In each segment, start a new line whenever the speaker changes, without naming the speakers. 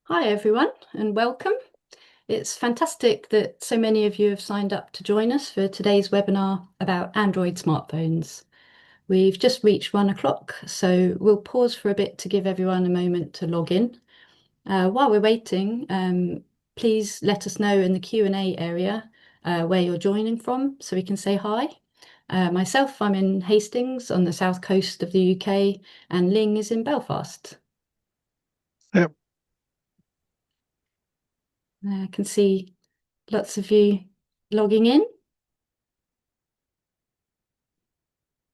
Hi everyone and welcome. It's fantastic that so many of you have signed up to join us for today's webinar about Android smartphones. We've just reached 1 o'clock, so we'll pause for a bit to give everyone a moment to log in. While we're waiting, please let us know in the Q&A area where you're joining from so we can say hi. Myself, I'm in Hastings on the south coast of the UK, and Ling is in Belfast.
Yep.
I can see lots of you logging in.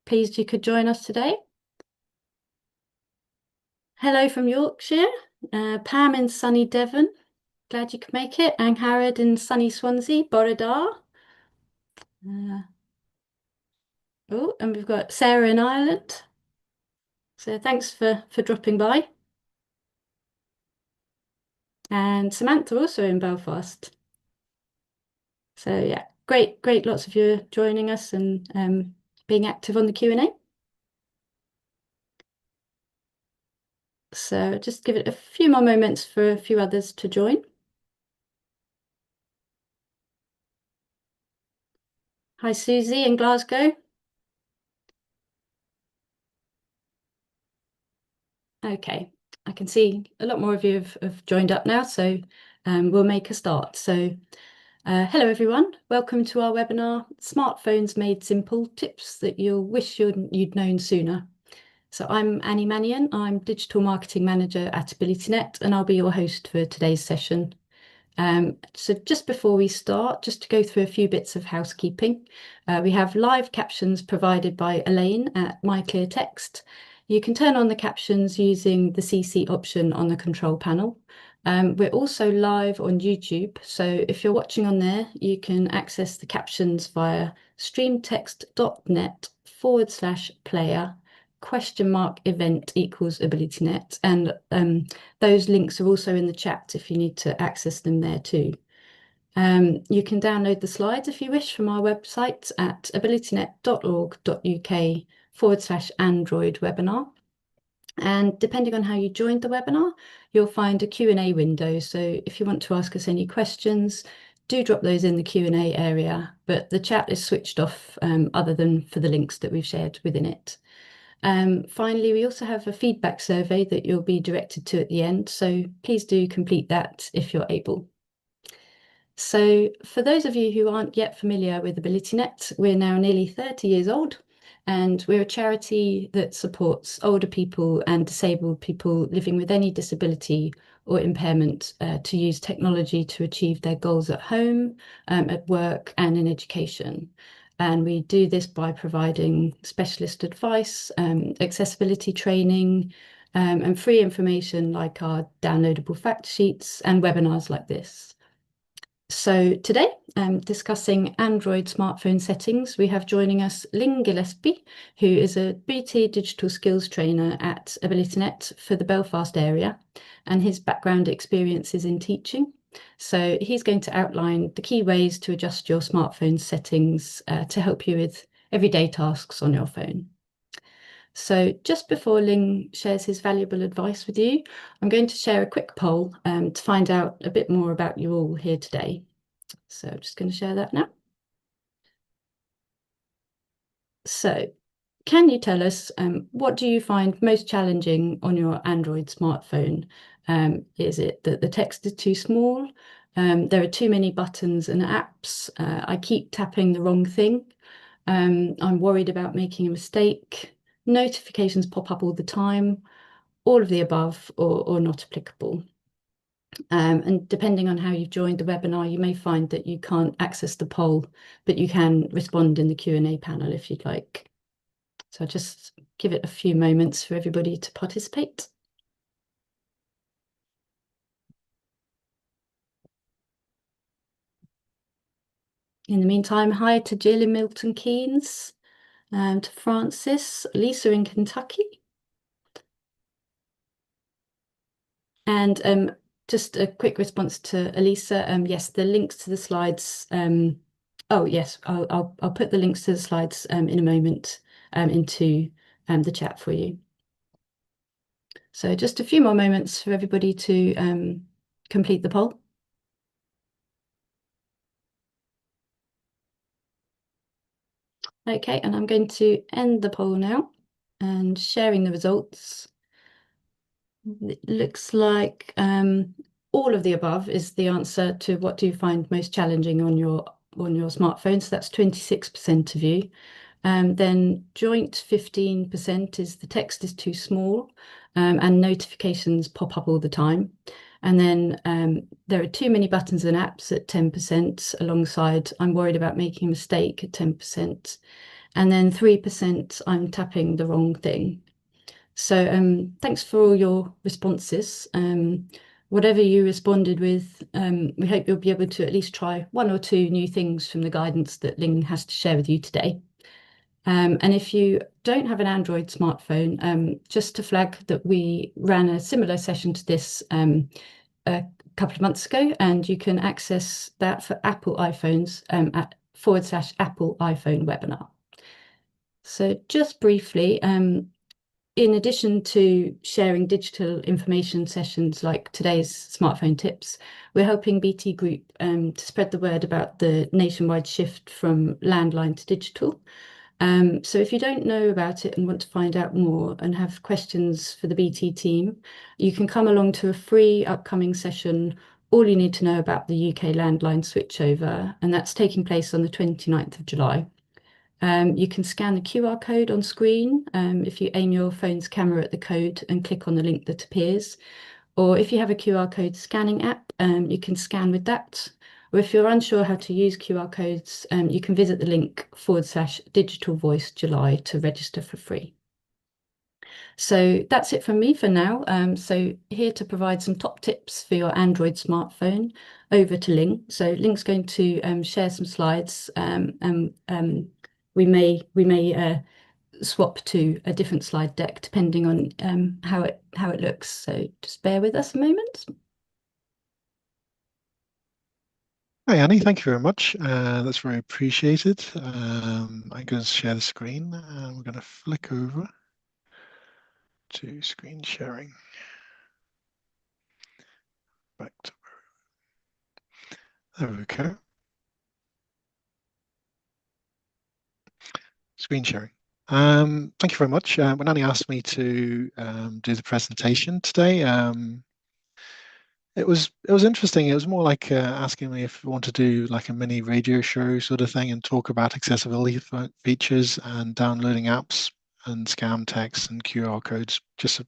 Pleased you could join us today. Hello from Yorkshire, Pam in sunny Devon. Glad you could make it. And Harrod in sunny Swansea, Borodar. Oh, and we've got Sarah in Ireland. So thanks for dropping by. And Samantha also in Belfast. So yeah, great, lots of you joining us and being active on the Q&A. So just give it a few more moments for a few others to join. Hi, Susie in Glasgow. Okay, I can see a lot more of you have joined up now, so we'll make a start. So hello everyone, welcome to our webinar, Smartphones Made Simple, Tips that you'll wish you'd known sooner. So I'm Annie Mannion, I'm Digital Marketing Manager at AbilityNet, and I'll be your host for today's session. So just before we start, just to go through a few bits of housekeeping, we have live captions provided by Elaine at MyClearText. You can turn on the captions using the CC option on the control panel. We're also live on YouTube, so if you're watching on there, you can access the captions via streamtext.net/player !event equals AbilityNet, and those links are also in the chat if you need to access them there too. You can download the slides if you wish from our website at abilitynet.org.uk/Android webinar. And depending on how you joined the webinar, you'll find a Q&A window. So if you want to ask us any questions, do drop those in the Q&A area, but the chat is switched off other than for the links that we've shared within it. Finally, we also have a feedback survey that you'll be directed to at the end, so please do complete that if you're able. So for those of you who aren't yet familiar with AbilityNet, we're now nearly 30 years old, and we're a charity that supports older people and disabled people living with any disability or impairment to use technology to achieve their goals at home, at work, and in education. And we do this by providing specialist advice, accessibility training, and free information like our downloadable fact sheets and webinars like this. So today, discussing Android smartphone settings, we have joining us Ling Gillespie, who is a BT digital skills trainer at AbilityNet for the Belfast area, and his background experience is in teaching. So he's going to outline the key ways to adjust your smartphone settings to help you with everyday tasks on your phone. So just before Ling shares his valuable advice with you, I'm going to share a quick poll to find out a bit more about you all here today. So I'm just going to share that now. So can you tell us what do you find most challenging on your Android smartphone? Is it that the text is too small? There are too many buttons and apps. I keep tapping the wrong thing. I'm worried about making a mistake. Notifications pop up all the time. All of the above or not applicable. And depending on how you've joined the webinar, you may find that you can't access the poll, but you can respond in the Q&A panel if you'd like. So I'll just give it a few moments for everybody to participate. In the meantime, hi to Jill in Milton Keynes, to Francis, Lisa in Kentucky. And just a quick response to Elisa. Yes, the links to the slides. Oh yes, I'll put the links to the slides in a moment into the chat for you. So just a few more moments for everybody to complete the poll? Okay, and I'm going to end the poll now and sharing the results. It looks like all of the above is the answer to what do you find most challenging on your smartphone. So that's 26% of you. Then joint 15% is the text is too small and notifications pop up all the time. And then there are too many buttons and apps at 10%, alongside I'm worried about making a mistake at 10%. And then 3%, I'm tapping the wrong thing. So thanks for all your responses. Whatever you responded with, we hope you'll be able to at least try one or two new things from the guidance that Ling has to share with you today. And if you don't have an Android smartphone, just to flag that we ran a similar session to this a couple of months ago, and you can access that for Apple iPhones at /Apple iPhone webinar. So just briefly, in addition to sharing digital information sessions like today's smartphone tips, we're helping BT Group to spread the word about the nationwide shift from landline to digital. So if you don't know about it and want to find out more and have questions for the BT team, you can come along to a free upcoming session, All You Need to Know About the UK Landline Switchover, and that's taking place on the 29th of July. You can scan the QR code on screen if you aim your phone's camera at the code and click on the link that appears. Or if you have a QR code scanning app, you can scan with that. Or if you're unsure how to use QR codes, you can visit the link /Digital Voice July to register for free. So that's it from me for now. So here to provide some top tips for your Android smartphone, over to Ling. So Ling's going to share some slides, and we may swap to a different slide deck depending on how it looks. So just bear with us a moment.
Hi, Annie. Thank you very much. That's very appreciated. I'm going to share the screen and we're going to flick over to screen sharing. Back to there we go. Screen sharing. Thank you very much. When Annie asked me to do the presentation today, it was interesting. It was more like asking me if we want to do like a mini radio show sort of thing and talk about accessibility features and downloading apps and scam text and QR codes. Just a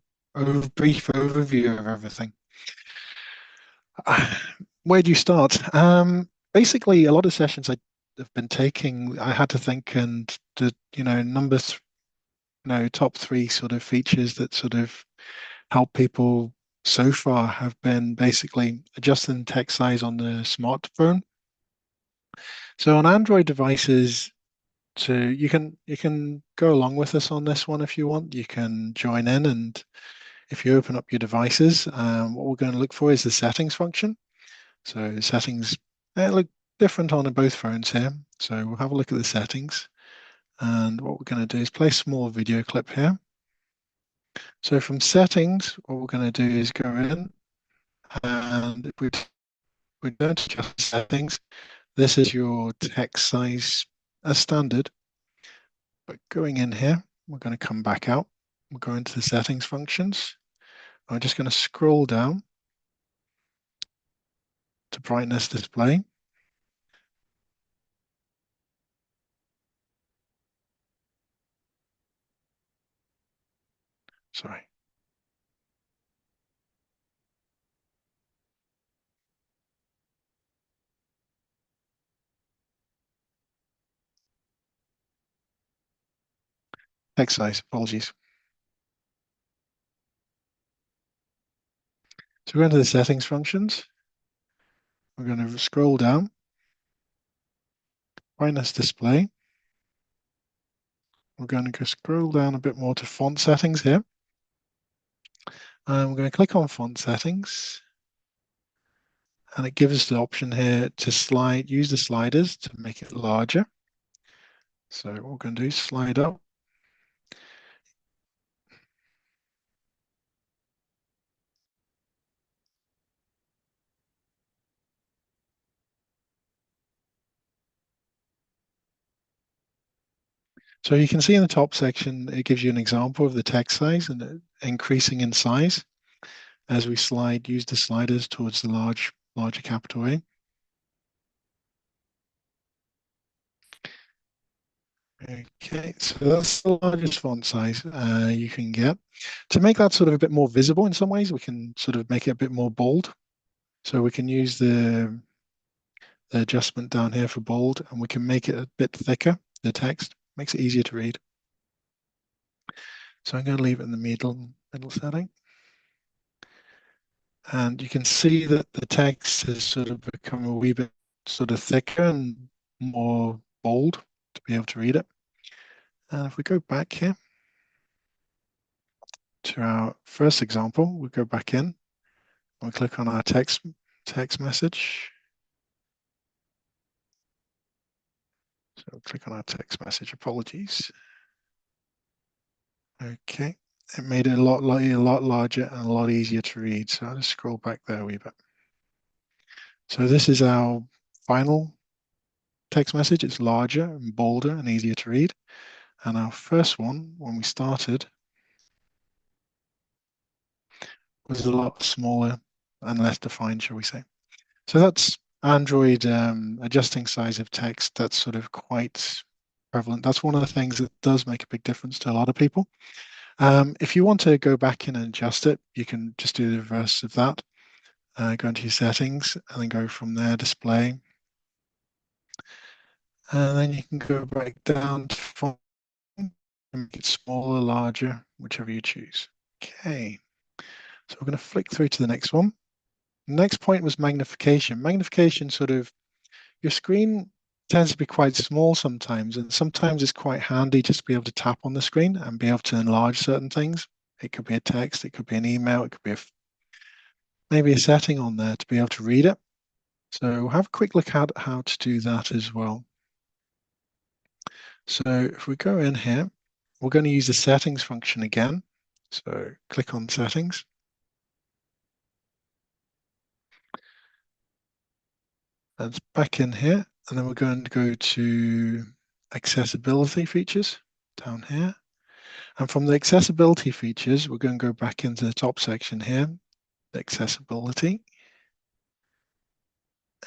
brief overview of everything. Where do you start? Basically, a lot of sessions I have been taking, I had to think, and the top three sort of features that sort of help people so far have been basically adjusting text size on the smartphone. So on Android devices, you can go along with us on this one if you want. You can join in, and if you open up your devices, what we're going to look for is the settings function. So the settings look different on both phones here. So we'll have a look at the settings, and what we're going to do is play a small video clip here. So from settings, what we're going to do is go in, and if we don't adjust settings, this is your text size as standard. But going in here, we're going to come back out. We'll go into the settings functions. I'm just going to scroll down to brightness display. Sorry. Text size, apologies. So we're into the settings functions. We're going to scroll down, brightness display. We're going to go scroll down a bit more to font settings here. And we're going to click on font settings. And it gives us the option here to use the sliders to make it larger. So what we're going to do is slide up. So you can see in the top section, it gives you an example of the text size and increasing in size as we use the sliders towards the larger capital A. Okay, so that's the largest font size you can get. To make that sort of a bit more visible in some ways, we can sort of make it a bit more bold. So we can use the adjustment down here for bold, and we can make it a bit thicker, the text. Makes it easier to read. So I'm going to leave it in the middle setting. And you can see that the text has sort of become a wee bit sort of thicker and more bold to be able to read it. And if we go back here to our first example, we go back in, we click on our text message. So click on our text message, apologies. Okay, it made it a lot larger and a lot easier to read. So I'll just scroll back there a wee bit. So this is our final text message. It's larger and bolder and easier to read. And our first one, when we started, was a lot smaller and less defined, shall we say. So that's Android adjusting size of text. That's sort of quite prevalent. That's one of the things that does make a big difference to a lot of people. If you want to go back in and adjust it, you can just do the reverse of that. Go into your settings and then go from there, display. And then you can go back down to font and make it smaller, larger, whichever you choose. Okay, so we're going to flick through to the next one. Next point was magnification. Magnification sort of, your screen tends to be quite small sometimes, and sometimes it's quite handy just to be able to tap on the screen and be able to enlarge certain things. It could be a text, it could be an email, it could be maybe a setting on there to be able to read it. So have a quick look at how to do that as well. So if we go in here, we're going to use the settings function again. So click on settings. And back in here, and then we're going to go to accessibility features down here. And from the accessibility features, we're going to go back into the top section here, the accessibility,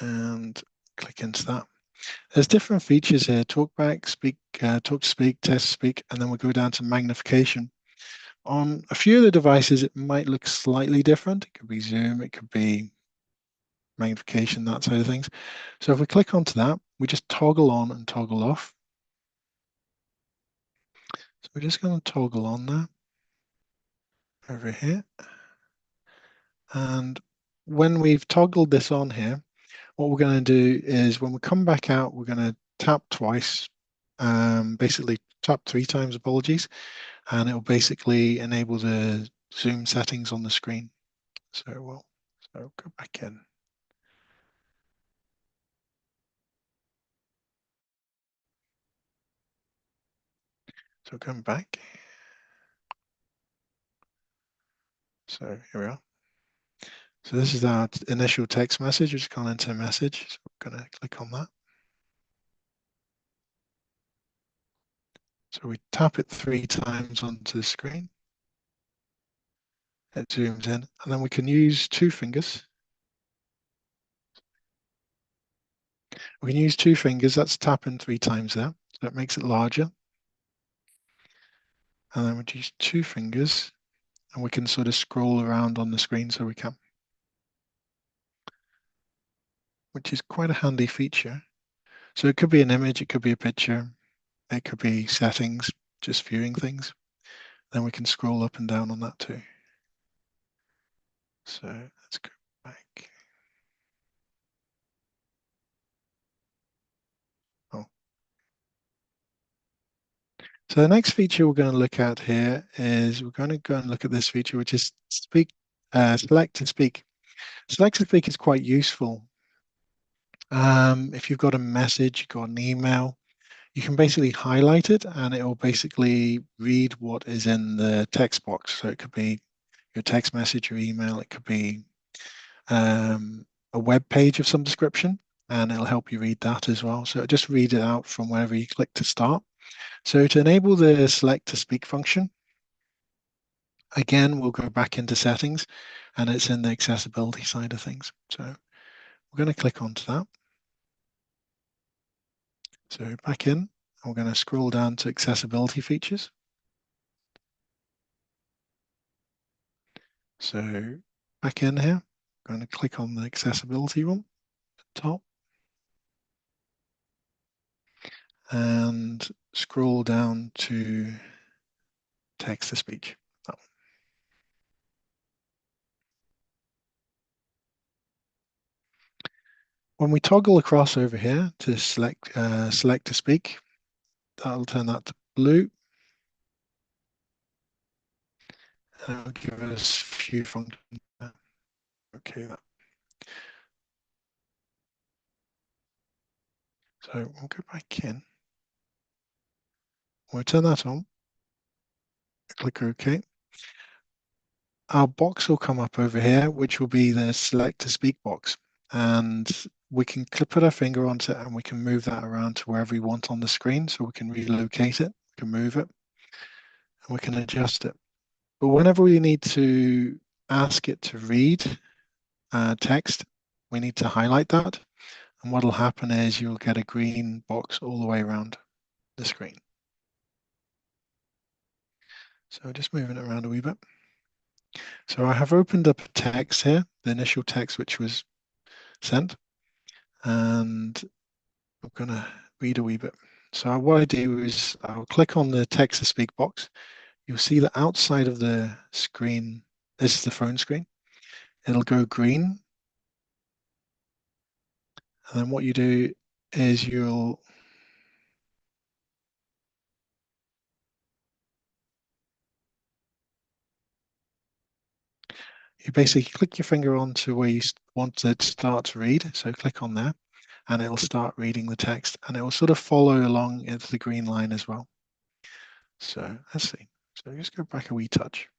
and click into that. There's different features here: talkback, speak, talk to speak, test speak, and then we go down to magnification. On a few of the devices, it might look slightly different. It could be zoom, it could be magnification, that side of things. So if we click onto that, we just toggle on and toggle off. So we're just going to toggle on there over here. And when we've toggled this on here, what we're going to do is when we come back out, we're going to tap twice, basically tap 3 times, apologies, and it will basically enable the zoom settings on the screen. So go back in. So going back. So here we are. So this is our initial text message, which has gone into a message. So we're going to click on that. So we tap it 3 times onto the screen. It zooms in, and then we can use 2 fingers. We can use 2 fingers. That's tapping 3 times there. So it makes it larger. And then we use 2 fingers, and we can sort of scroll around on the screen so we can, which is quite a handy feature. So it could be an image, it could be a picture, it could be settings, just viewing things. Then we can scroll up and down on that too. So let's go back. Oh. So the next feature we're going to look at here is we're going to go and look at this feature, which is select to speak. Select to speak is quite useful. If you've got a message, you've got an email, you can basically highlight it and it will basically read what is in the text box. So it could be your text message, your email, it could be a web page of some description, and it'll help you read that as well. So just read it out from wherever you click to start. So to enable the select to speak function, again, we'll go back into settings and it's in the accessibility side of things. So we're going to click onto that. So back in, we're going to scroll down to accessibility features. So back in here, I'm going to click on the accessibility one at the top and scroll down to text to speech. When we toggle across over here to select to speak, that'll turn that to blue. And it'll give us a few functions. Okay, so we'll go back in. We'll turn that on. Click OK. Our box will come up over here, which will be the select to speak box. And we can put our finger onto it and we can move that around to wherever we want on the screen. So we can relocate it, we can move it, and we can adjust it. But whenever we need to ask it to read text, we need to highlight that. And what will happen is you'll get a green box all the way around the screen. So just moving it around a wee bit. So I have opened up a text here, the initial text which was sent, and I'm going to read a wee bit. So what I do is I'll click on the text to speak box. You'll see that outside of the screen, this is the phone screen, it'll go green. And then what you do is you basically click your finger onto where you want it to start to read. So click on there and it'll start reading the text and it will sort of follow along into the green line as well. So let's see. So just go back a wee touch.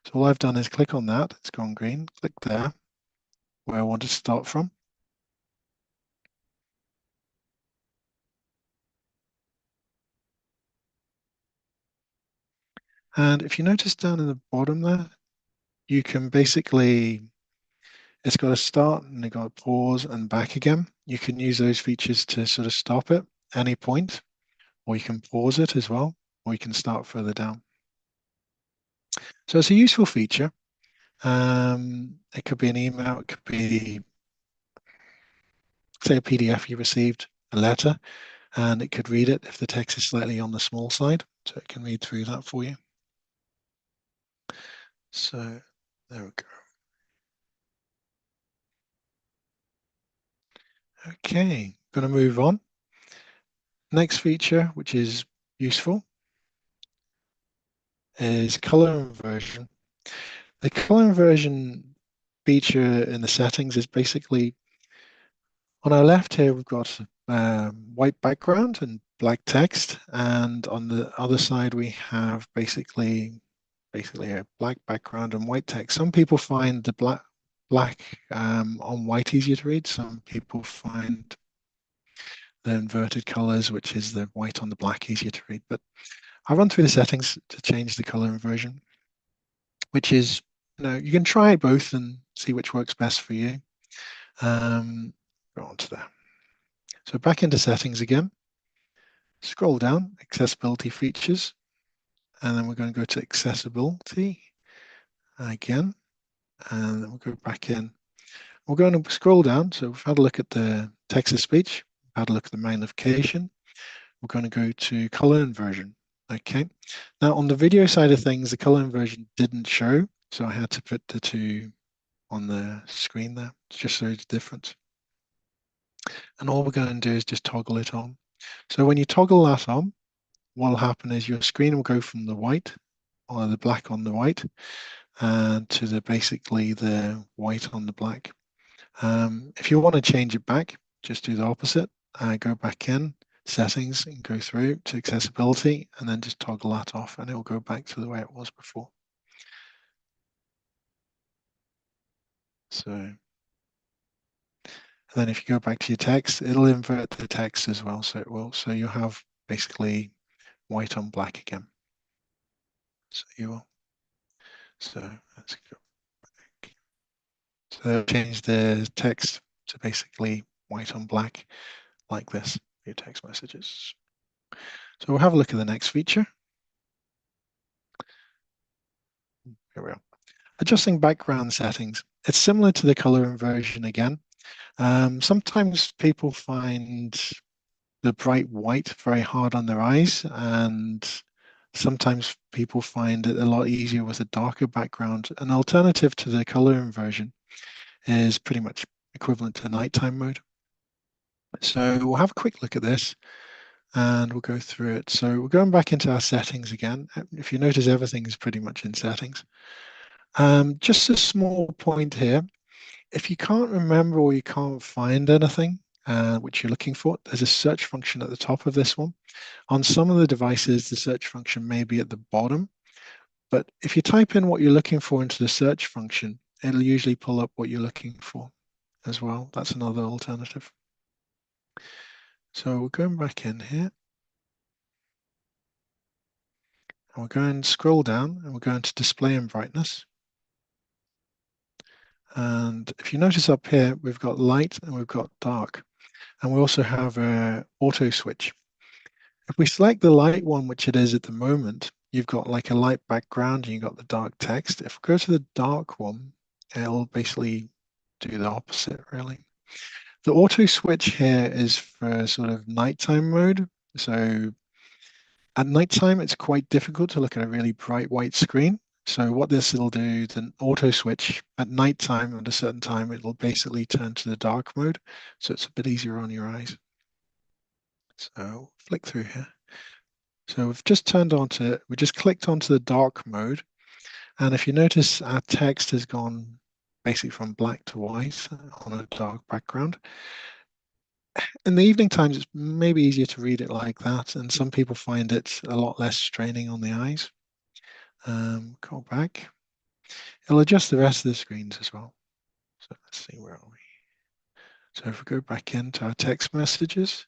So all I've done is click on that. It's gone green. Click there where I want to start from. And if you notice down in the bottom there, you can basically, it's got a start and it got a pause and back again. You can use those features to sort of stop it any point, or you can pause it as well, or you can start further down. So it's a useful feature. It could be an email, it could be, say, a PDF you received, a letter, and it could read it if the text is slightly on the small side. So it can read through that for you. So there we go. Okay, going to move on. Next feature, which is useful, is color inversion. The color inversion feature in the settings is basically on our left here, we've got white background and black text. And on the other side, we have basically a black background and white text. Some people find the black on white easier to read. Some people find the inverted colors, which is the white on the black, easier to read. But I'll run through the settings to change the color inversion, which is, you can try both and see which works best for you. Go on to there. So back into settings again, scroll down, accessibility features, and then we're going to go to accessibility again, and then we'll go back in. We're going to scroll down. So we've had a look at the text to speech, had a look at the magnification. We're going to go to color inversion. Okay. Now on the video side of things, the color inversion didn't show, so I had to put the two on the screen there, just so it's different. And all we're going to do is just toggle it on. So when you toggle that on, what will happen is your screen will go from the white or the black on the white and to basically the white on the black. If you want to change it back, just do the opposite. Go back in, settings, and go through to accessibility, and then just toggle that off, and it will go back to the way it was before. So, and then if you go back to your text, it'll invert the text as well. So it will. So you have basically white on black again. So you will. So let's go back. So change the text to basically white on black like this, your text messages. So we'll have a look at the next feature. Here we are. Adjusting background settings. It's similar to the color inversion again. Sometimes people find the bright white very hard on their eyes, and sometimes people find it a lot easier with a darker background. An alternative to the color inversion is pretty much equivalent to nighttime mode. So we'll have a quick look at this and we'll go through it. So we're going back into our settings again. If you notice, everything is pretty much in settings. Just a small point here. If you can't remember or you can't find anything which you're looking for, there's a search function at the top of this one. On some of the devices, the search function may be at the bottom, but if you type in what you're looking for into the search function, it'll usually pull up what you're looking for as well. That's another alternative. So we're going back in here, and we're going to scroll down, and we're going to display and brightness. And if you notice up here, we've got light and we've got dark. And we also have a auto switch. If we select the light one, which it is at the moment, you've got like a light background and you've got the dark text. If we go to the dark one, it'll basically do the opposite, really. The auto switch here is for sort of nighttime mode. So at nighttime, it's quite difficult to look at a really bright white screen. So what this will do, the auto switch at nighttime at a certain time, it'll basically turn to the dark mode. So it's a bit easier on your eyes. So flick through here. So we've just we just clicked onto the dark mode. And if you notice, our text has gone basically from black to white on a dark background. In the evening times, it's maybe easier to read it like that. And some people find it a lot less straining on the eyes. Go back. It'll adjust the rest of the screens as well. So let's see, where are we? So if we go back into our text messages,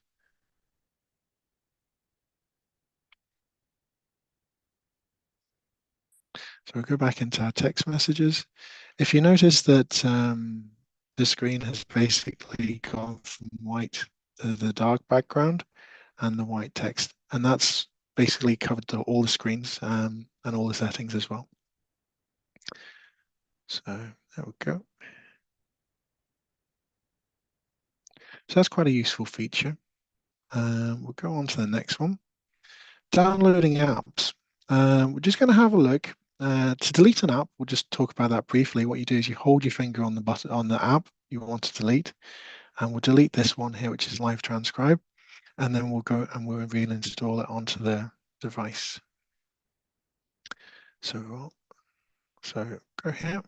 so we'll go back into our text messages. If you notice that the screen has basically gone from white to the dark background and the white text, and that's basically covered all the screens and all the settings as well. So there we go. So that's quite a useful feature. We'll go on to the next one. Downloading apps. We're just going to have a look. To delete an app, we'll just talk about that briefly. What you do is you hold your finger on the button on the app you want to delete, and we'll delete this one here, which is Live Transcribe, and then we'll go and we'll reinstall it onto the device. So go here.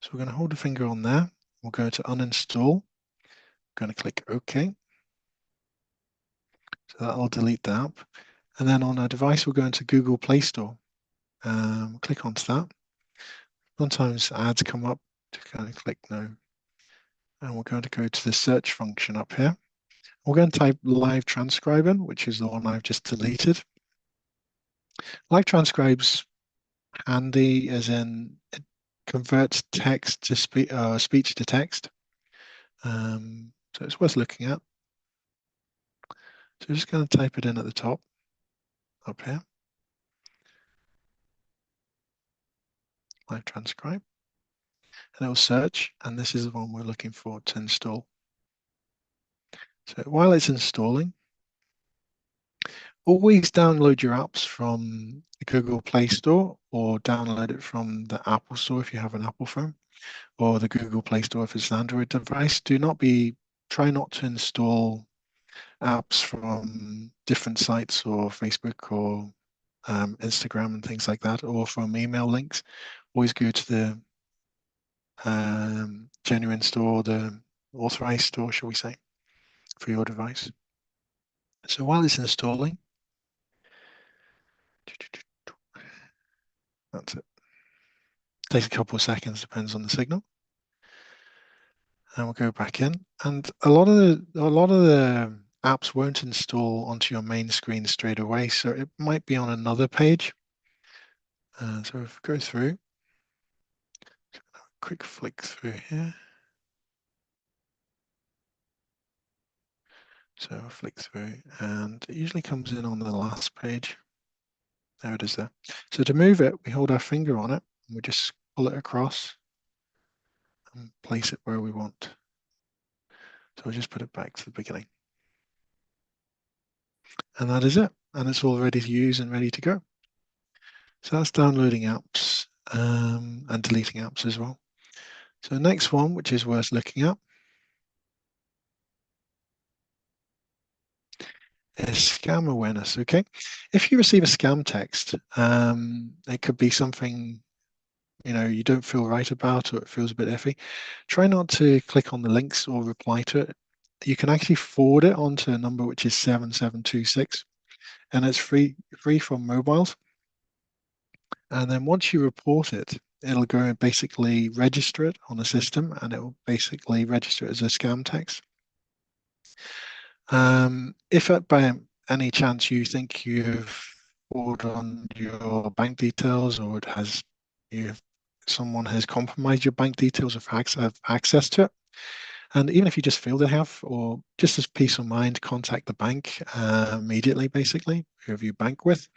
So we're going to hold the finger on there. We'll go to uninstall. Going to click OK. So that'll delete the app. And then on our device, we'll go into Google Play Store. Click onto that. Sometimes ads come up to kind of click no. And we're going to go to the search function up here. We're going to type Live Transcribe in, which is the one I've just deleted. Live Transcribe's handy as in it converts text to speech to text. So it's worth looking at. So I'm just going to type it in at the top up here. Live Transcribe. And it will search, and this is the one we're looking for to install. So while it's installing, always download your apps from the Google Play Store or download it from the Apple Store if you have an Apple phone, or the Google Play Store if it's an Android device. Try not to install apps from different sites or Facebook or Instagram and things like that, or from email links. Always go to the genuine store, the authorized store, shall we say, for your device. So while it's installing, that's it. Takes a couple of seconds, depends on the signal. And we'll go back in. And a lot of the apps won't install onto your main screen straight away, so it might be on another page. So if we go through, quick flick through here. So I'll flick through, and it usually comes in on the last page. There it is there. So to move it, we hold our finger on it, and we just pull it across and place it where we want. So we'll just put it back to the beginning. And that is it. And it's all ready to use and ready to go. So that's downloading apps and deleting apps as well. So the next one, which is worth looking at, is scam awareness. Okay, if you receive a scam text, it could be something you don't feel right about, or it feels a bit iffy. Try not to click on the links or reply to it. You can actually forward it onto a number which is 7726, and it's free from mobiles. And then once you report it, it'll go and basically register it on the system, and it will basically register it as a scam text. If by any chance you think you've forwarded on your bank details, or someone has compromised your bank details or have access to it, and even if you just feel they have, or just as peace of mind, contact the bank immediately, basically, whoever you bank with,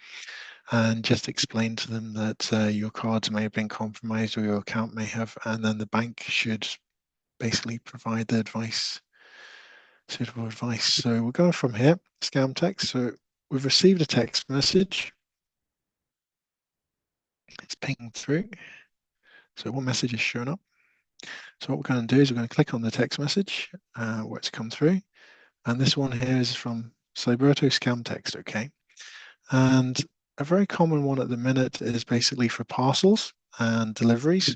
and just explain to them that your cards may have been compromised or your account may have, and then the bank should basically provide the suitable advice. So we're going from here, scam text. So we've received a text message. It's pinged through. So one message is showing up. So what we're going to do is we're going to click on the text message where it's come through. And this one here is from Cyberto scam text, okay? And a very common one at the minute is basically for parcels and deliveries.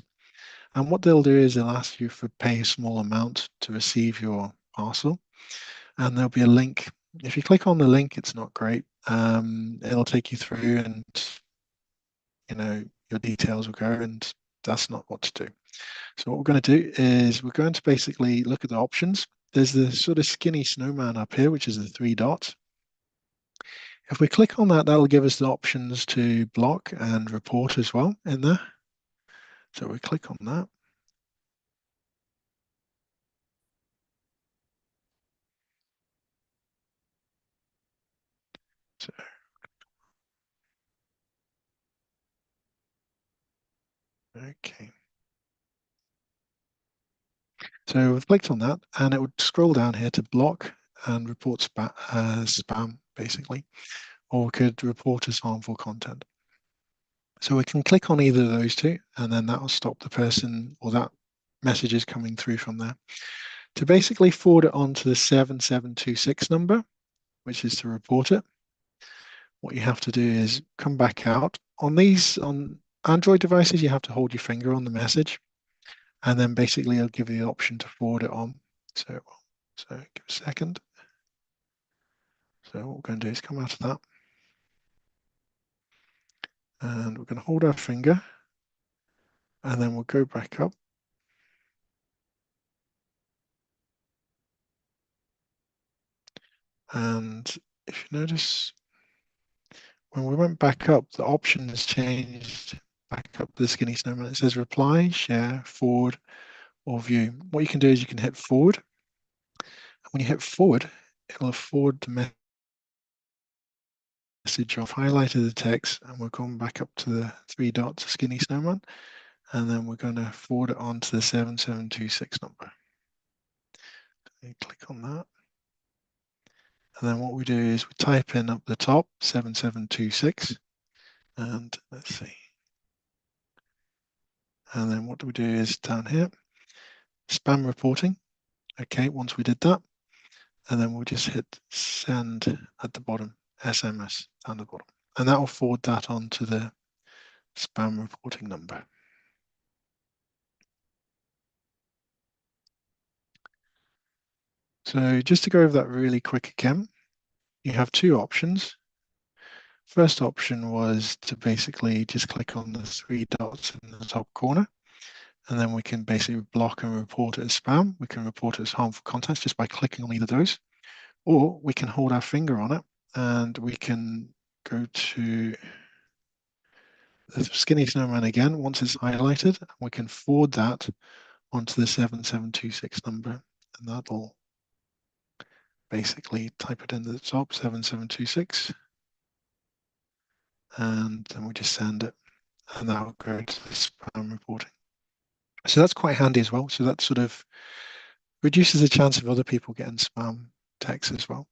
And what they'll do is they'll ask you to pay a small amount to receive your parcel. And there'll be a link. If you click on the link, it's not great. It'll take you through, and your details will go, and that's not what to do. So what we're going to do is we're going to basically look at the options. There's the sort of skinny snowman up here, which is the 3 dots. If we click on that, that'll give us the options to block and report as well in there. So we click on that. So, okay. So we've clicked on that, and it would scroll down here to block and report spam, basically, or could report as harmful content. So we can click on either of those two, and then that will stop the person, or that message is coming through from there. To basically forward it on to the 7726 number, which is to report it, what you have to do is come back out. On Android devices, you have to hold your finger on the message, and then basically it'll give you the option to forward it on. So give a second. So what we're going to do is come out of that, and we're going to hold our finger, and then we'll go back up. And if you notice, when we went back up, the option has changed back up the skinny snowman. It says reply, share, forward, or view. What you can do is you can hit forward. When you hit forward, it'll forward the message. I've highlighted the text, and we're going back up to the 3 dots, skinny snowman, and then we're going to forward it on to the 7726 number. So click on that. And then what we do is we type in up the top 7726, and let's see. And then what do we do is down here, spam reporting. Okay, once we did that, and then we'll just hit send at the bottom, SMS down the bottom. And that will forward that on to the spam reporting number. So just to go over that really quick again, you have 2 options. First option was to basically just click on the 3 dots in the top corner, and then we can basically block and report it as spam. We can report it as harmful contents just by clicking on either of those. Or we can hold our finger on it and we can go to the skinny snowman again once it's highlighted. We can forward that onto the 7726 number, and that'll basically type it into the top 7726, and then we just send it, and that'll go to the spam reporting. So that's quite handy as well. So that sort of reduces the chance of other people getting spam text as well.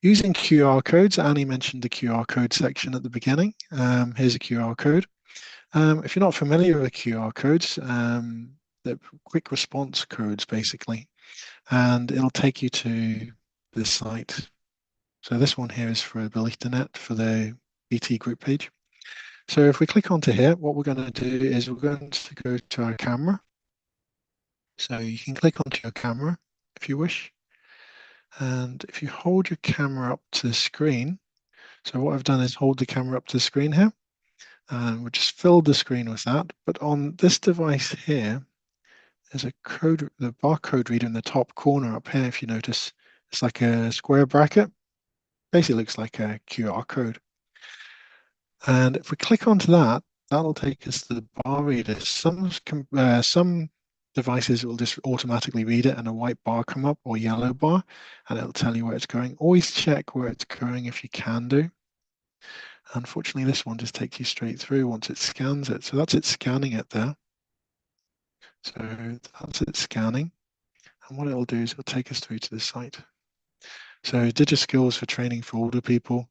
Using QR codes, Annie mentioned the QR code section at the beginning. Here's a QR code. If you're not familiar with QR codes, they're quick response codes basically, and it'll take you to this site. So this one here is for AbilityNet for the BT Group page. So if we click onto here, what we're going to do is we're going to go to our camera. So you can click onto your camera if you wish. And if you hold your camera up to the screen, so what I've done is hold the camera up to the screen here, and we'll just fill the screen with that. But on this device here, there's a code, the barcode reader in the top corner up here, if you notice, it's like a square bracket. Basically looks like a QR code. And if we click onto that, that'll take us to the bar reader. Some devices will just automatically read it and a white bar come up or yellow bar, and it'll tell you where it's going. Always check where it's going if you can do. Unfortunately, this one just takes you straight through once it scans it. So that's it scanning it there. So that's it scanning. And what it'll do is it'll take us through to the site. So digital skills for training for older people.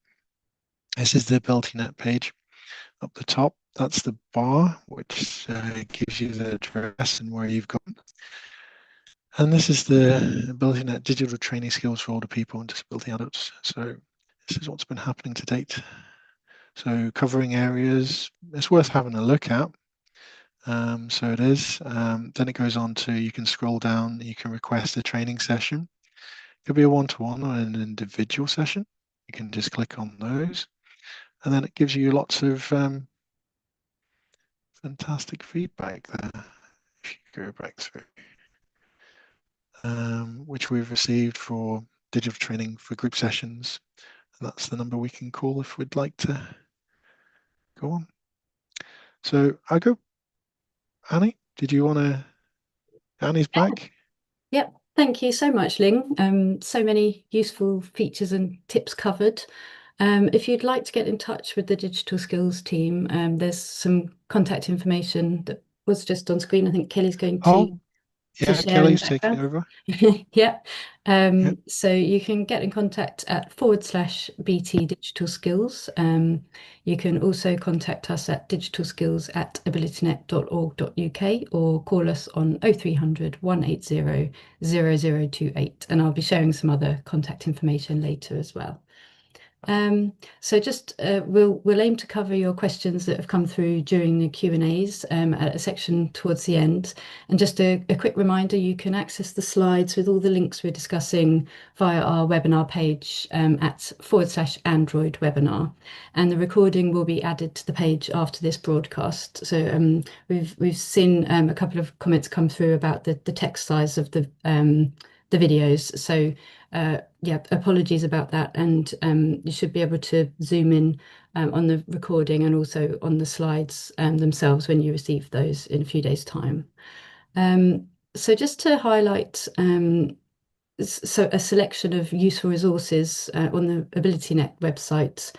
This is the AbilityNet page. Up the top, that's the bar, which gives you the address and where you've gone. And this is the AbilityNet digital training skills for older people and disability adults. So this is what's been happening to date. So covering areas, it's worth having a look at. So it is. Then it goes on to, you can scroll down, you can request a training session. It could be a one-to-one or an individual session. You can just click on those. And then it gives you lots of fantastic feedback there. If you go back through, which we've received for digital training for group sessions. And that's the number we can call if we'd like to go on. So I'll go. Annie, did you want to? Annie's back.
Yep. Thank you so much, Ling. So many useful features and tips covered. If you'd like to get in touch with the digital skills team, there's some contact information that was just on screen. I think Kelly's going
Oh,
to
yeah,
share in the
Kelly's taking
background.
over.
Yeah.
Yeah.
So you can get in contact at /BT Digital Skills. You can also contact us at digitalskills@abilitynet.org.uk or call us on 0300 180 0028. And I'll be sharing some other contact information later as well. So just we'll aim to cover your questions that have come through during the Q&As at a section towards the end. And just a quick reminder, you can access the slides with all the links we're discussing via our webinar page at /Android webinar. And the recording will be added to the page after this broadcast. So we've seen a couple of comments come through about the text size of the videos. So yeah, apologies about that. And you should be able to zoom in on the recording and also on the slides themselves when you receive those in a few days' time. So just to highlight so a selection of useful resources on the AbilityNet website,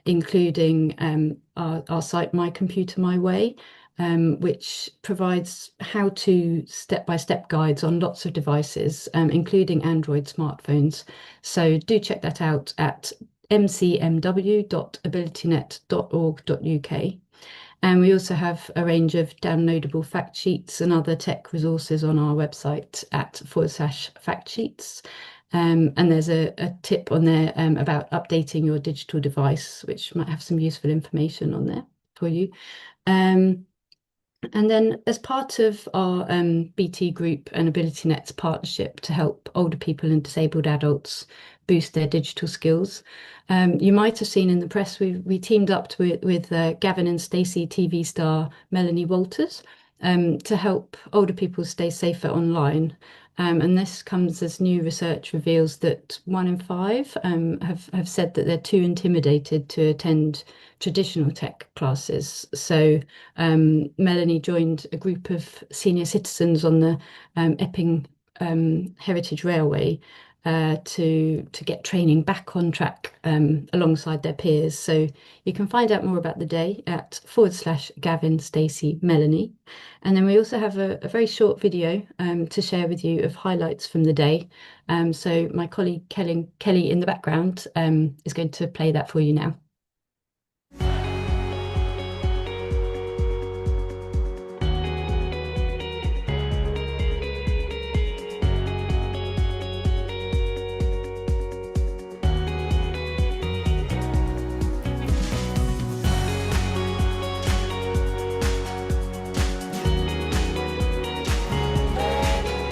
including our site My Computer My Way, which provides how-to step-by-step guides on lots of devices, including Android smartphones. So do check that out at mcmw.abilitynet.org.uk. And we also have a range of downloadable fact sheets and other tech resources on our website at /fact sheets. And there's a tip on there about updating your digital device, which might have some useful information on there for you. And then as part of our BT Group and AbilityNet's partnership to help older people and disabled adults boost their digital skills, you might have seen in the press we teamed up with Gavin and Stacey TV star Melanie Walters to help older people stay safer online. And this comes as new research reveals that 1 in 5 have said that they're too intimidated to attend traditional tech classes. So Melanie joined a group of senior citizens on the Epping Heritage Railway to get training back on track alongside their peers. So you can find out more about the day at /Gavin Stacey Melanie. And then we also have a very short video to share with you of highlights from the day. So my colleague Kelly in the background is going to play that for you now.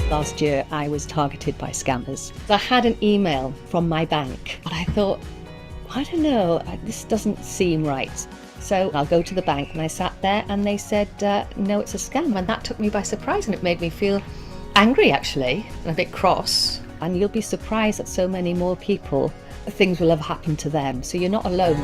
Last year, I was targeted by scammers. I had an email from my bank, but I thought, I don't know, this doesn't seem right. So I'll go to the bank, and I sat there and they said, no, it's a scam. And that took me by surprise, and it made me feel angry, actually, and a bit cross. And you'll be surprised that so many more people, things will have happened to them. So you're not alone.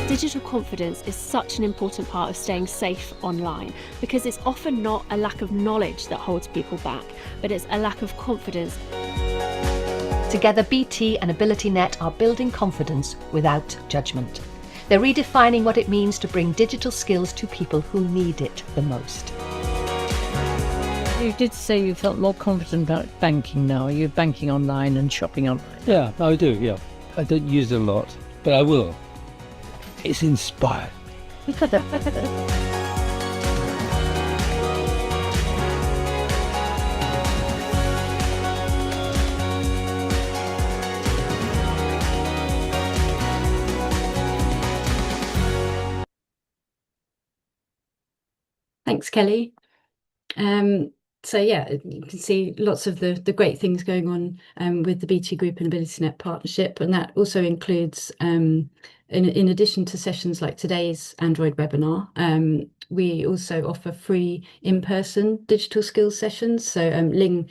Digital confidence is such an important part of staying safe online, because it's often not a lack of knowledge that holds people back, but it's a lack of confidence.
Together, BT and AbilityNet are building confidence without judgment. They're redefining what it means to bring digital skills to people who need it the most.
You did say you felt more confident about banking now. You're banking online and shopping online.
Yeah, I do, yeah. I don't use it a lot, but I will. It's inspired.
Thanks, Kelly. So yeah, you can see lots of the great things going on with the BT Group and AbilityNet partnership, and that also includes, in addition to sessions like today's Android webinar, we also offer free in-person digital skills sessions. So Ling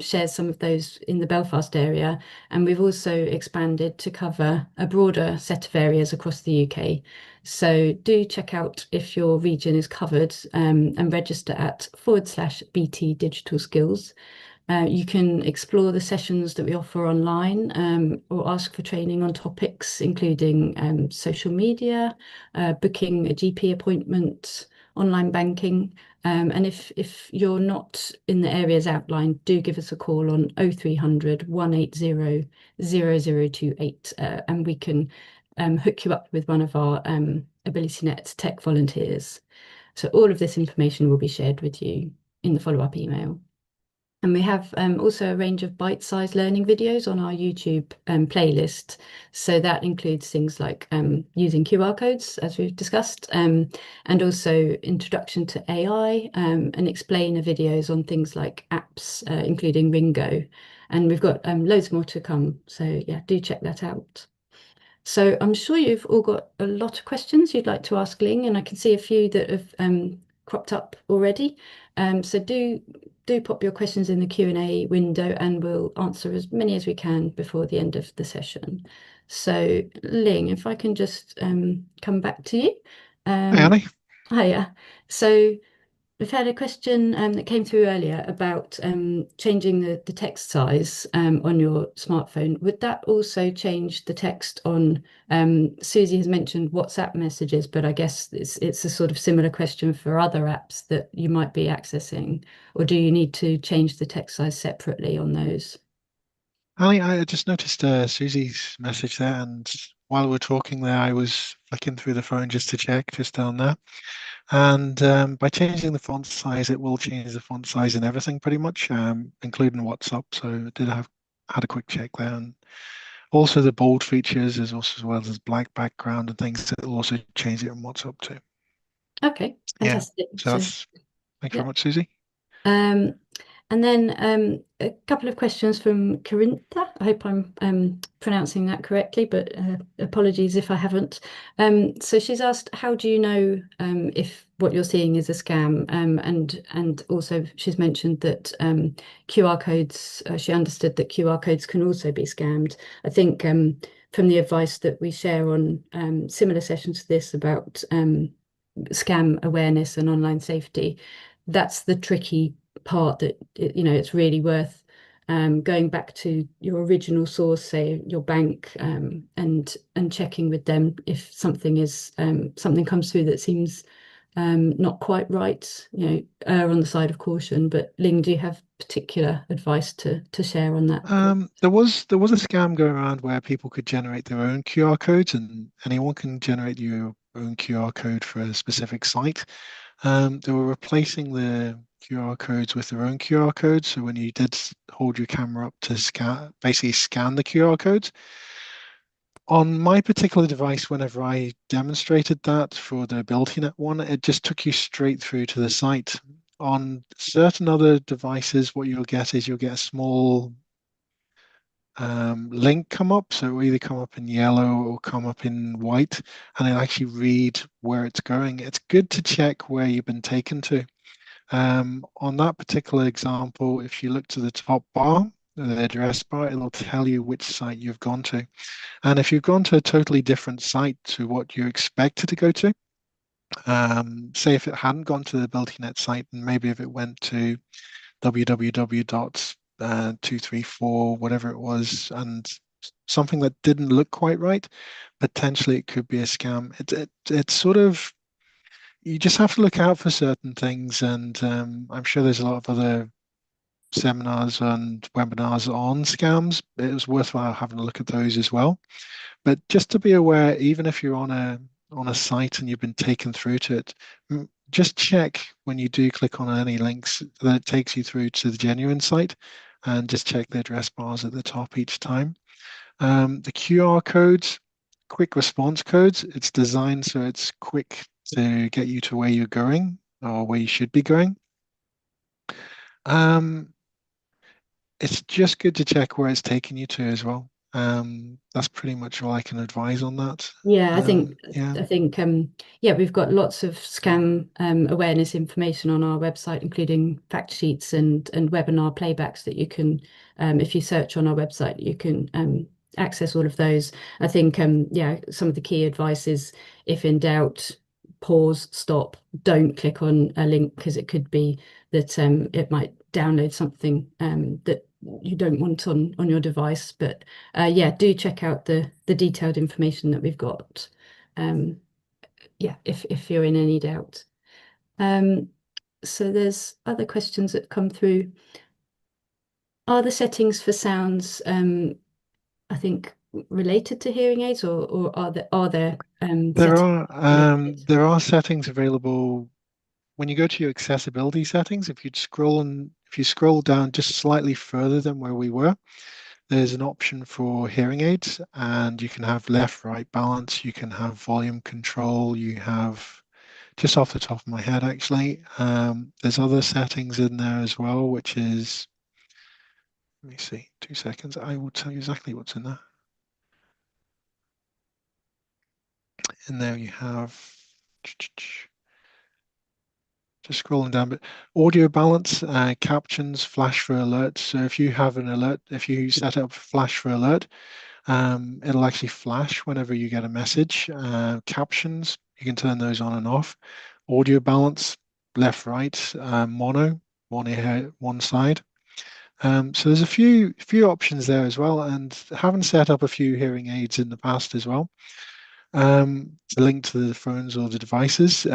shares some of those in the Belfast area, and we've also expanded to cover a broader set of areas across the UK. So do check out if your region is covered and register at /BT Digital Skills. You can explore the sessions that we offer online or ask for training on topics including social media, booking a GP appointment, online banking. And if you're not in the areas outlined, do give us a call on 0300 180 0028 and we can hook you up with one of our AbilityNet tech volunteers. So all of this information will be shared with you in the follow-up email. And we have also a range of bite-sized learning videos on our YouTube playlist. So that includes things like using QR codes, as we've discussed, and also introduction to AI and explainer videos on things like apps, including Ringo. And we've got loads more to come. So yeah, do check that out. So I'm sure you've all got a lot of questions you'd like to ask Ling, and I can see a few that have cropped up already. So do pop your questions in the Q&A window and we'll answer as many as we can before the end of the session. So Ling, if I can just come back to you.
Hey, Annie.
Hiya. So we've had a question that came through earlier about changing the text size on your smartphone. Would that also change the text on, Susie has mentioned WhatsApp messages, but I guess it's a sort of similar question for other apps that you might be accessing, or do you need to change the text size separately on those?
Annie, I just noticed Susie's message there, and while we're talking there, I was flicking through the phone just to check, just down there. And by changing the font size, it will change the font size in everything pretty much, including WhatsApp. So I did had a quick check there. And also the bold features is also as well as black background and things that will also change it in WhatsApp too.
Okay,
Yeah.
fantastic.
So that's thank you
yeah.
very much, Susie.
Um, And then a couple of questions from Carintha. I hope I'm pronouncing that correctly, but apologies if I haven't. So she's asked, how do you know if what you're seeing is a scam? And also she's mentioned that QR codes, she understood that QR codes can also be scammed. I think from the advice that we share on similar sessions to this about scam awareness and online safety, that's the tricky part that it's really worth going back to your original source, say your bank, and checking with them if something comes through that seems not quite right. Err on the side of caution. But Ling, do you have particular advice to share on that?
There was a scam going around where people could generate their own QR codes, and anyone can generate your own QR code for a specific site. They were replacing the QR codes with their own QR codes. So when you did hold your camera up to basically scan the QR codes, on my particular device, whenever I demonstrated that for the AbilityNet one, it just took you straight through to the site. On certain other devices, what you'll get is you'll get a small link come up. So it will either come up in yellow or come up in white, and it'll actually read where it's going. It's good to check where you've been taken to. On that particular example, if you look to the top bar, the address bar, it'll tell you which site you've gone to. And if you've gone to a totally different site to what you expected to go to, say if it hadn't gone to the AbilityNet site, and maybe if it went to www.234, whatever it was, and something that didn't look quite right, potentially it could be a scam. It's sort of, you just have to look out for certain things, and I'm sure there's a lot of other seminars and webinars on scams. It was worthwhile having a look at those as well. But just to be aware, even if you're on a site and you've been taken through to it, just check when you do click on any links that it takes you through to the genuine site, and just check the address bars at the top each time. The QR codes, quick response codes, it's designed so it's quick to get you to where you're going or where you should be going. It's just good to check where it's taking you to as well. That's pretty much all I can advise on that.
Yeah,
Yeah.
I think yeah, we've got lots of scam awareness information on our website, including fact sheets and webinar playbacks that you can, if you search on our website, you can access all of those. I think yeah, some of the key advice is, if in doubt, pause, stop, don't click on a link, because it could be that it might download something that you don't want on your device. But yeah, do check out the detailed information that we've got. Yeah, if you're in any doubt. So there's other questions that come through. Are the settings for sounds, I think, related to hearing aids, or are there
There
settings
are
related?
there are settings available when you go to your accessibility settings. If you scroll down just slightly further than where we were, there's an option for hearing aids, and you can have left-right balance, you can have volume control, you have, just off the top of my head actually, there's other settings in there as well, which is, let me see, 2 seconds, I will tell you exactly what's in there. In there you have, just scrolling down, but audio balance, captions, flash for alerts. So if you have an alert, if you set up flash for alert, it'll actually flash whenever you get a message. Captions, you can turn those on and off. Audio balance, left, right, mono, one ear, one side. So there's a few options there as well, and having set up a few hearing aids in the past as well, to link to the phones or the devices,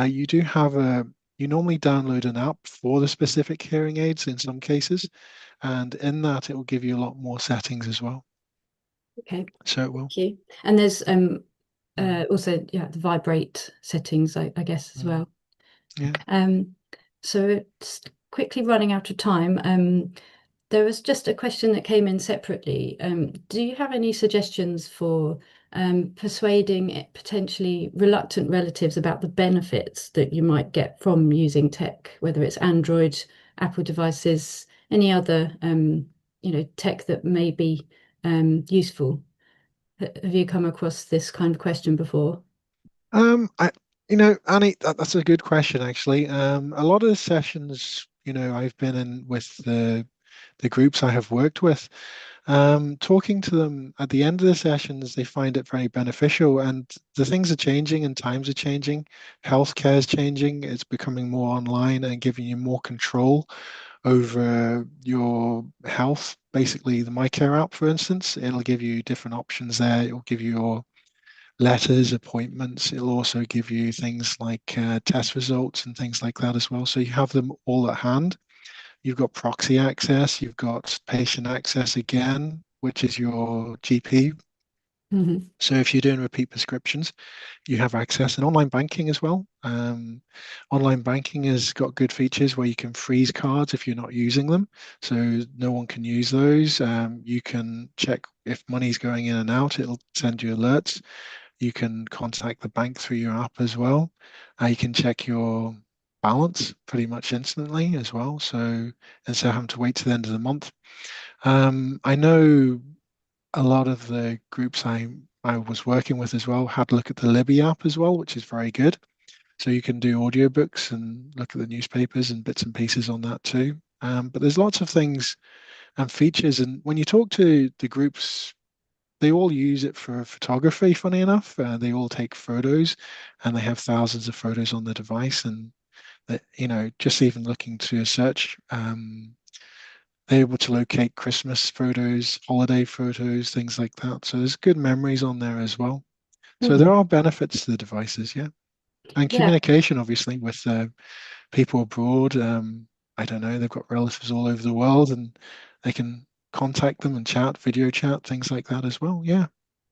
you normally download an app for the specific hearing aids in some cases, and in that it will give you a lot more settings as well.
Okay,
So it will.
thank you. And there's also, yeah, the vibrate settings, I guess, as well.
Yeah.
So just quickly running out of time, there was just a question that came in separately. Do you have any suggestions for persuading potentially reluctant relatives about the benefits that you might get from using tech, whether it's Android, Apple devices, any other tech that may be useful. Have you come across this kind of question before?
I, Annie, that's a good question actually. A lot of the sessions, I've been in with the groups I have worked with, talking to them at the end of the sessions, they find it very beneficial. And the things are changing and times are changing. Healthcare is changing. It's becoming more online and giving you more control over your health. Basically, the My Care app, for instance, it'll give you different options there. It'll give you your letters, appointments. It'll also give you things like test results and things like that as well. So you have them all at hand. You've got proxy access, you've got patient access again, which is your GP.
Mm-hmm.
So if you're doing repeat prescriptions, you have access, and online banking as well. Online banking has got good features where you can freeze cards if you're not using them, so no one can use those. You can check if money's going in and out, it'll send you alerts. You can contact the bank through your app as well. You can check your balance pretty much instantly as well. So instead of having to wait to the end of the month. I know a lot of the groups I was working with as well had a look at the Libby app as well, which is very good. So you can do audiobooks and look at the newspapers and bits and pieces on that too. But there's lots of things and features. And when you talk to the groups, they all use it for photography, funny enough. They all take photos and they have thousands of photos on the device. And that, just even looking to a search, they're able to locate Christmas photos, holiday photos, things like that. So there's good memories on there as well. So there
Mm-hmm.
are benefits to the devices, yeah. And
Yeah.
communication, obviously, with people abroad. I don't know, they've got relatives all over the world and they can contact them and chat, video chat, things like that as well. Yeah,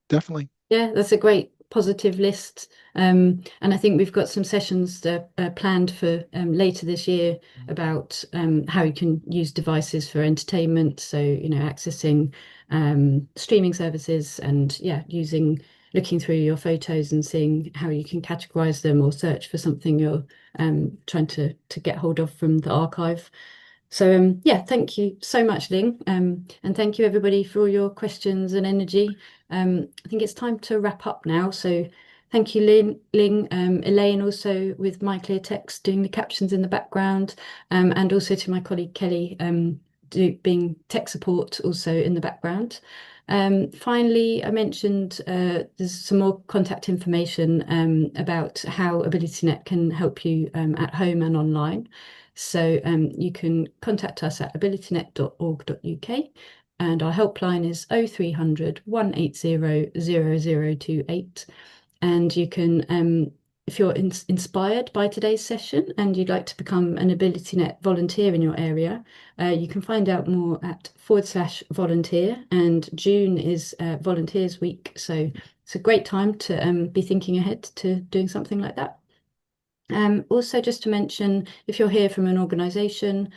definitely.
Yeah, that's a great positive list. And I think we've got some sessions planned for later this year about how you can use devices for entertainment. So, accessing streaming services and looking through your photos and seeing how you can categorize them or search for something you're trying to get hold of from the archive. So yeah, thank you so much, Ling. And thank you everybody for all your questions and energy. I think it's time to wrap up now. So thank you, Ling, Elaine, also with My Clear Text doing the captions in the background, and also to my colleague Kelly being tech support also in the background. Finally, I mentioned there's some more contact information about how AbilityNet can help you at home and online. So you can contact us at abilitynet.org.uk, and our helpline is 0300 180 0028. And you can, if you're inspired by today's session and you'd like to become an AbilityNet volunteer in your area, you can find out more at /volunteer. And June is Volunteers Week, so it's a great time to be thinking ahead to doing something like that. Also, just to mention, if you're here from an organisation,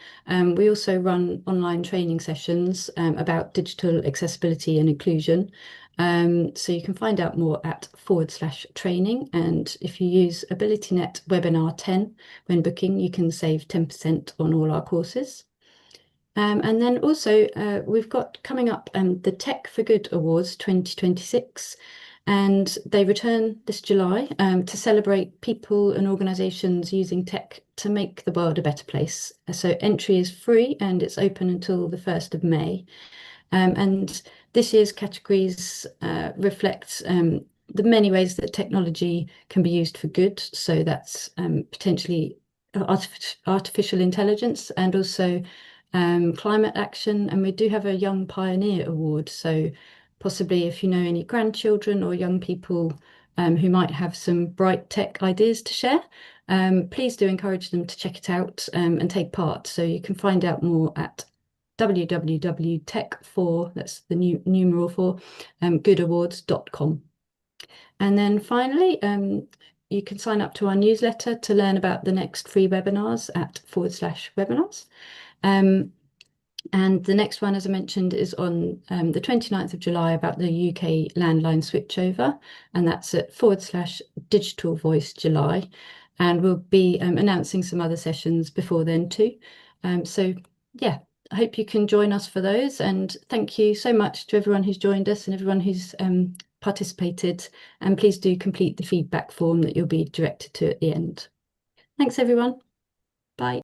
we also run online training sessions about digital accessibility and inclusion. So you can find out more at /training. And if you use AbilityNet Webinar 10 when booking, you can save 10% on all our courses. And then also, we've got coming up the Tech for Good Awards 2026. And they return this July to celebrate people and organisations using tech to make the world a better place. So entry is free and it's open until the 1st of May. And this year's categories reflect the many ways that technology can be used for good. So that's potentially artificial intelligence and also climate action. And we do have a Young Pioneer Award. So possibly if you know any grandchildren or young people who might have some bright tech ideas to share, please do encourage them to check it out and take part. So you can find out more at www.tech4, that's the new numeral for goodawards.com. And then finally, you can sign up to our newsletter to learn about the next free webinars at /webinars. And the next one, as I mentioned, is on the 29th of July about the UK landline switchover, and that's at /Digital Voice July. And we'll be announcing some other sessions before then too. So yeah, I hope you can join us for those. And thank you so much to everyone who's joined us and everyone who's participated. And please do complete the feedback form that you'll be directed to at the end. Thanks, everyone. Bye.